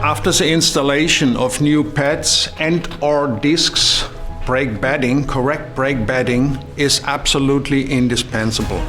After the installation of new pads and/or discs, brake bedding, correct brake bedding is absolutely indispensable.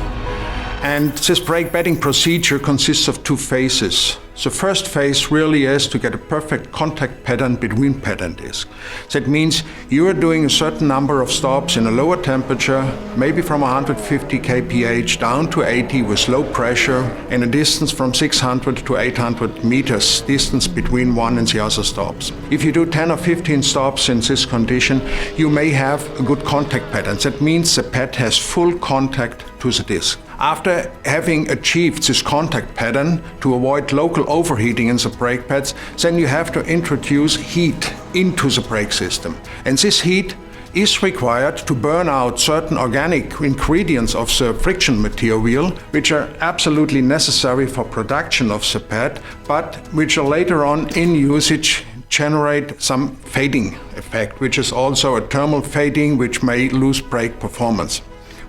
And this brake bedding procedure consists of two phases. The first phase really is to get a perfect contact pattern between pad and disc. That means you are doing a certain number of stops in a lower temperature, maybe from 150 kph down to 80 with low pressure, in a distance from 600 to 800 meters distance between one and the other stops. If you do 10 or 15 stops in this condition, you may have a good contact pattern. That means the pad has full contact to the disc. After having achieved this contact pattern to avoid local overheating in the brake pads, then you have to introduce heat into the brake system. And this heat is required to burn out certain organic ingredients of the friction material, which are absolutely necessary for production of the pad, but which are later on in usage generate some fading effect, which is also a thermal fading, which may lose brake performance.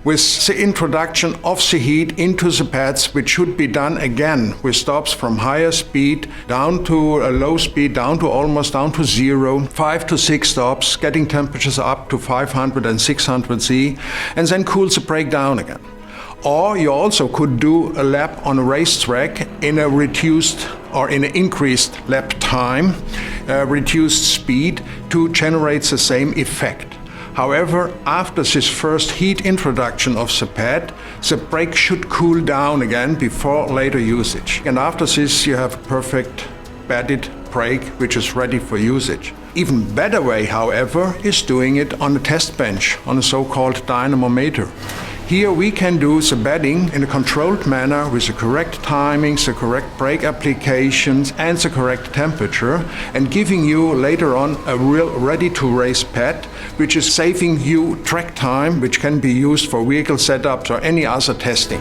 With the introduction of the heat into the pads, which should be done again with stops from higher speed down to a low speed, down to almost down to zero, 5 to 6 stops, getting temperatures up to 500 and 600 C, and then cool the brake down again. Or you also could do a lap on a racetrack in a reduced or in an increased lap time, reduced speed to generate the same effect. However, after this first heat introduction of the pad, the brake should cool down again before later usage. And after this, you have a perfect bedded brake which is ready for usage. Even better way, however, is doing it on a test bench, on a so-called dynamometer. Here we can do the bedding in a controlled manner with the correct timings, the correct brake applications and the correct temperature, and giving you later on a real ready-to-race pad, which is saving you track time, which can be used for vehicle setups or any other testing.